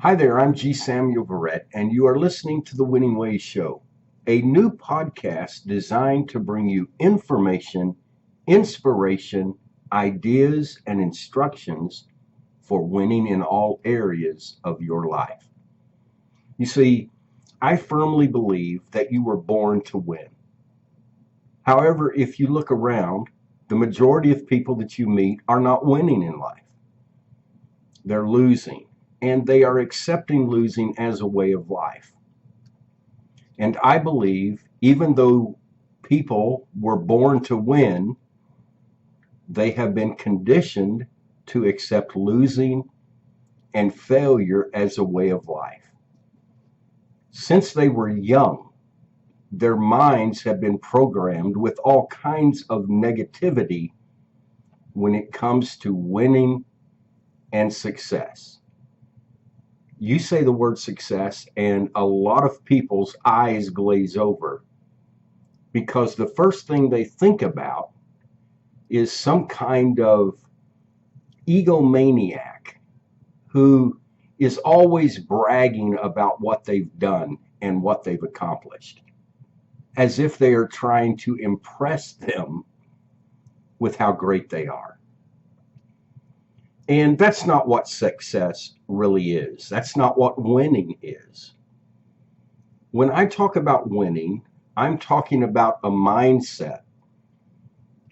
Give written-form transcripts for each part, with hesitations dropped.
Hi there, I'm G. Samuel Verrett, and you are listening to The Winning Ways Show, a new podcast designed to bring you information, inspiration, ideas, and instructions for winning in all areas of your life. You see, I firmly believe that you were born to win. However, if you look around, the majority of people that you meet are not winning in life. They're losing, and they are accepting losing as a way of life. And I believe, even though people were born to win, they have been conditioned to accept losing and failure as a way of life. Since they were young, their minds have been programmed with all kinds of negativity when it comes to winning and success. You say the word success, and a lot of people's eyes glaze over because the first thing they think about is some kind of egomaniac who is always bragging about what they've done and what they've accomplished, as if they are trying to impress them with how great they are. And that's not what success really is. That's not what winning is. When I talk about winning, I'm talking about a mindset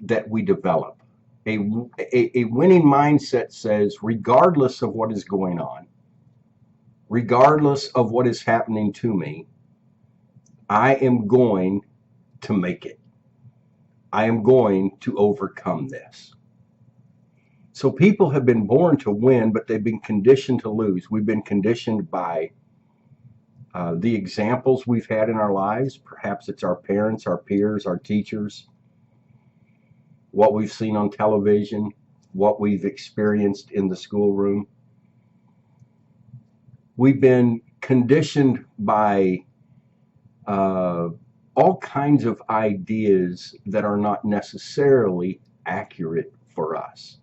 that we develop. A winning mindset says, regardless of what is going on, regardless of what is happening to me, I am going to make it. I am going to overcome this. So people have been born to win, but they've been conditioned to lose. We've been conditioned by the examples we've had in our lives. Perhaps it's our parents, our peers, our teachers, what we've seen on television, what we've experienced in the schoolroom. We've been conditioned by all kinds of ideas that are not necessarily accurate for us.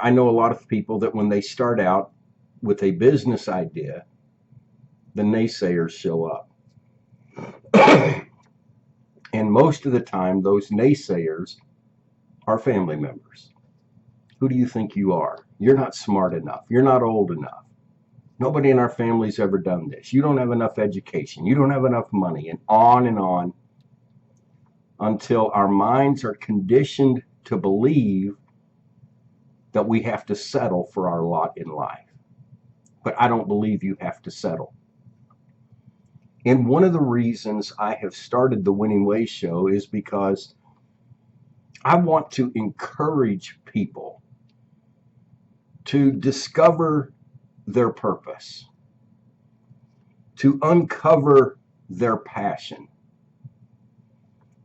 I know a lot of people that when they start out with a business idea, the naysayers show up. And most of the time, those naysayers are family members. Who do you think you are? You're not smart enough. You're not old enough. Nobody in our family's ever done this. You don't have enough education. You don't have enough money, and on until our minds are conditioned to believe that we have to settle for our lot in life. But I don't believe you have to settle. And one of the reasons I have started the Winning Ways Show is because I want to encourage people to discover their purpose, to uncover their passion,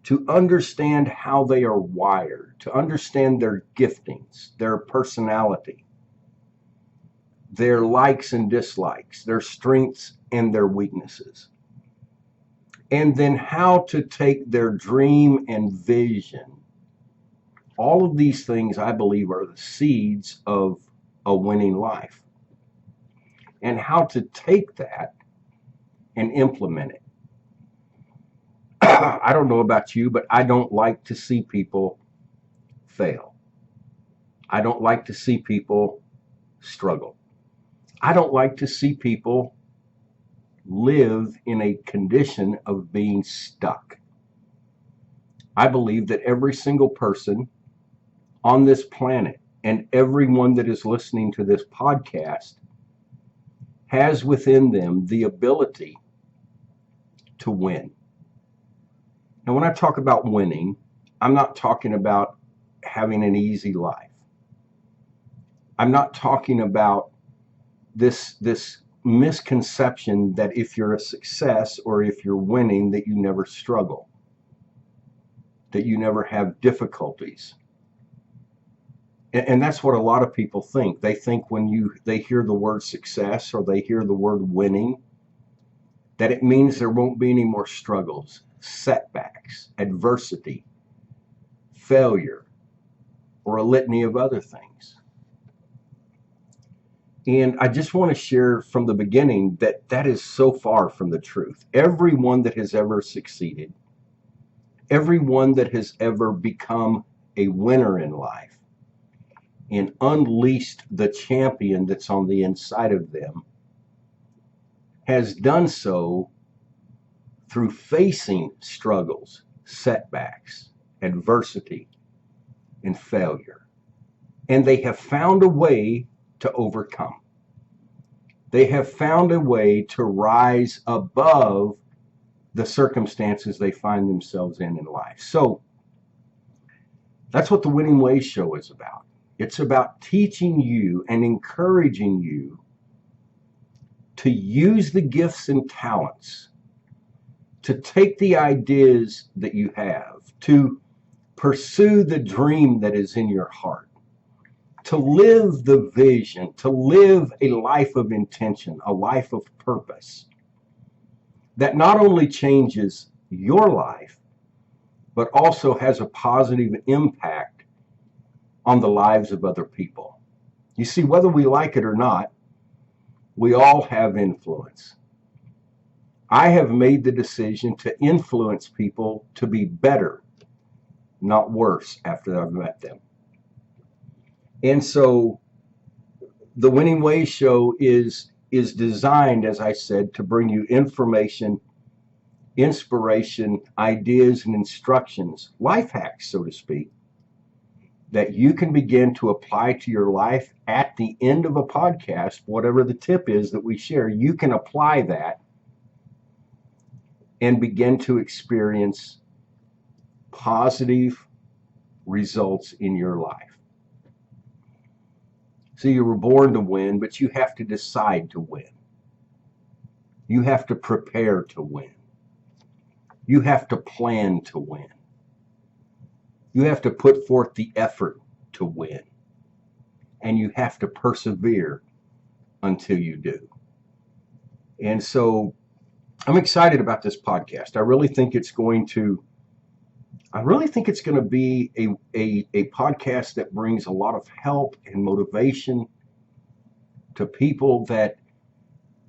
to understand how they are wired, to understand their giftings, their personality, their likes and dislikes, their strengths and their weaknesses, and then how to take their dream and vision. All of these things, I believe, are the seeds of a winning life, and how to take that and implement it. I don't know about you, but I don't like to see people fail. I don't like to see people struggle. I don't like to see people live in a condition of being stuck. I believe that every single person on this planet and everyone that is listening to this podcast has within them the ability to win. Now, when I talk about winning, I'm not talking about having an easy life. I'm not talking about this misconception that if you're a success or if you're winning, that you never struggle, that you never have difficulties. And that's what a lot of people think. They think when they hear the word success or they hear the word winning, that it means there won't be any more struggles, setbacks, adversity, failure, or a litany of other things. And I just want to share from the beginning that that is so far from the truth. Everyone that has ever succeeded, everyone that has ever become a winner in life and unleashed the champion that's on the inside of them has done so through facing struggles, setbacks, adversity, and failure. And they have found a way to overcome. They have found a way to rise above the circumstances they find themselves in life. So that's what the Winning Ways show is about. It's about teaching you and encouraging you to use the gifts and talents, to take the ideas that you have, to pursue the dream that is in your heart, to live the vision, to live a life of intention, a life of purpose that not only changes your life, but also has a positive impact on the lives of other people. You see, whether we like it or not, we all have influence. I have made the decision to influence people to be better, not worse, after I've met them. And so the Winning Ways show is designed, as I said, to bring you information, inspiration, ideas, and instructions, life hacks, so to speak, that you can begin to apply to your life at the end of a podcast. Whatever the tip is that we share, you can apply that and begin to experience positive results in your life. So you were born to win, but you have to decide to win. You have to prepare to win. You have to plan to win. You have to put forth the effort to win. And you have to persevere until you do. And so I'm excited about this podcast. I really think it's going to be a podcast that brings a lot of help and motivation to people that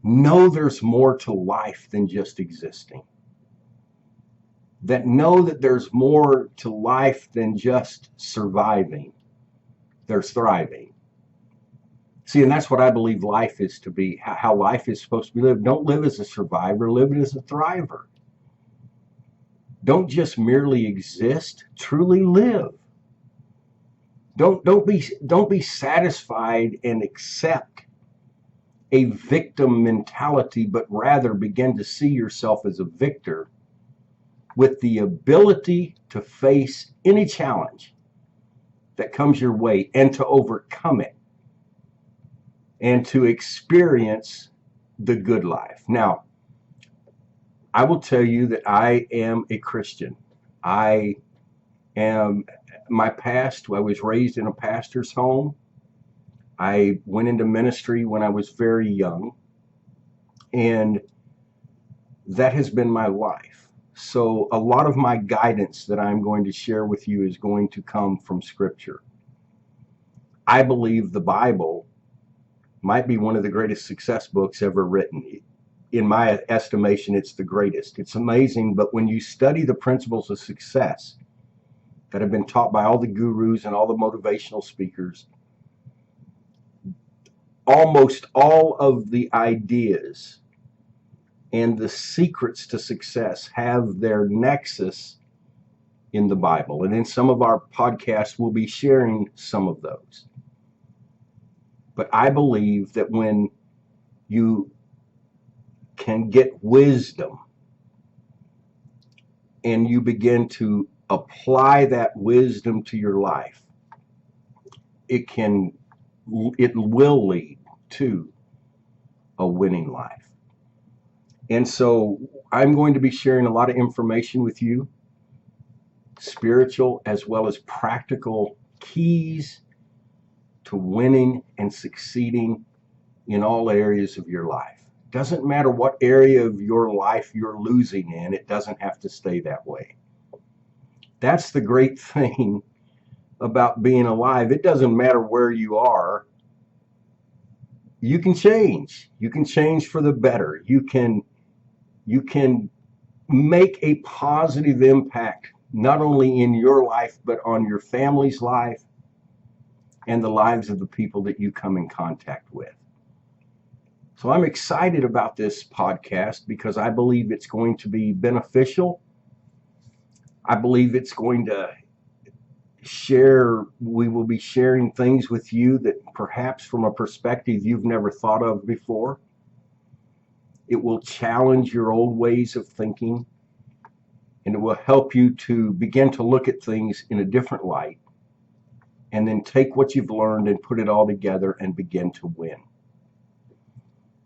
know there's more to life than just existing, that know that there's more to life than just surviving. There's thriving. See, and that's what I believe life is to be, how life is supposed to be lived. Don't live as a survivor, live as a thriver. Don't just merely exist, truly live. Don't be satisfied and accept a victim mentality, but rather begin to see yourself as a victor with the ability to face any challenge that comes your way and to overcome it and to experience the good life. Now, I will tell you that I am a Christian. I was raised in a pastor's home. I went into ministry when I was very young, and that has been my life. So a lot of my guidance that I'm going to share with you is going to come from Scripture. I believe the Bible might be one of the greatest success books ever written. In my estimation, it's the greatest. It's amazing, but when you study the principles of success that have been taught by all the gurus and all the motivational speakers, almost all of the ideas and the secrets to success have their nexus in the Bible. And in some of our podcasts, we'll be sharing some of those. But I believe that when you can get wisdom and you begin to apply that wisdom to your life, it will lead to a winning life. And so I'm going to be sharing a lot of information with you, spiritual as well as practical keys to winning and succeeding in all areas of your life. Doesn't matter what area of your life you're losing in, it doesn't have to stay that way. That's the great thing about being alive. It doesn't matter where you are. you can change. You can change for the better. You can make a positive impact not only in your life but on your family's life and the lives of the people that you come in contact with. So I'm excited about this podcast because I believe it's going to be beneficial. I believe it's going to we will be sharing things with you that perhaps from a perspective you've never thought of before. It will challenge your old ways of thinking, and it will help you to begin to look at things in a different light, and then take what you've learned and put it all together and begin to win.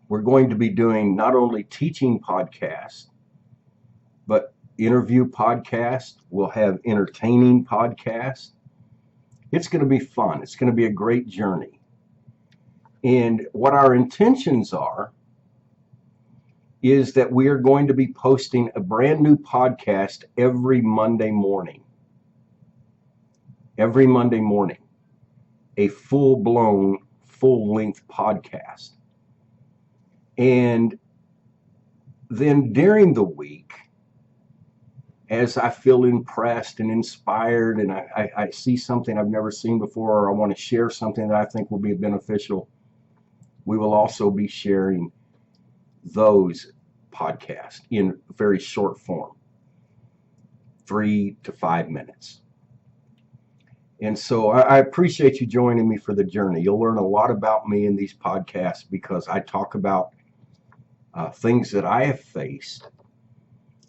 We're going to be doing not only teaching podcasts, but interview podcasts. We'll have entertaining podcasts. It's going to be fun. It's going to be a great journey. And what our intentions are is that we are going to be posting a brand new podcast every Monday morning. Every Monday morning, a full-blown, full-length podcast. And then during the week, as I feel impressed and inspired and I see something I've never seen before, or I want to share something that I think will be beneficial, we will also be sharing those podcasts in very short form, 3 to 5 minutes. And so I appreciate you joining me for the journey. You'll learn a lot about me in these podcasts because I talk about things that I have faced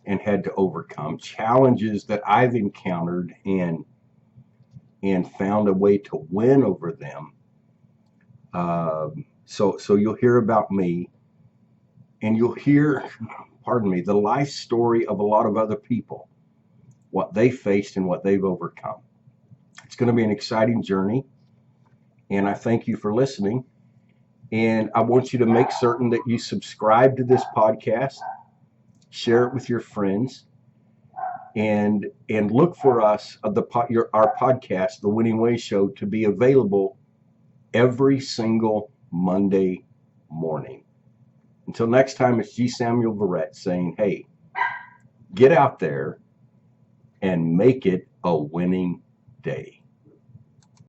and had to overcome, challenges that I've encountered and found a way to win over them. So you'll hear about me, and you'll hear, the life story of a lot of other people, what they faced and what they've overcome. It's going to be an exciting journey, and I thank you for listening. And I want you to make certain that you subscribe to this podcast, share it with your friends, and look for us, our podcast, The Winning Way Show, to be available every single Monday morning. Until next time, it's G. Samuel Verrett saying, hey, get out there and make it a winning day.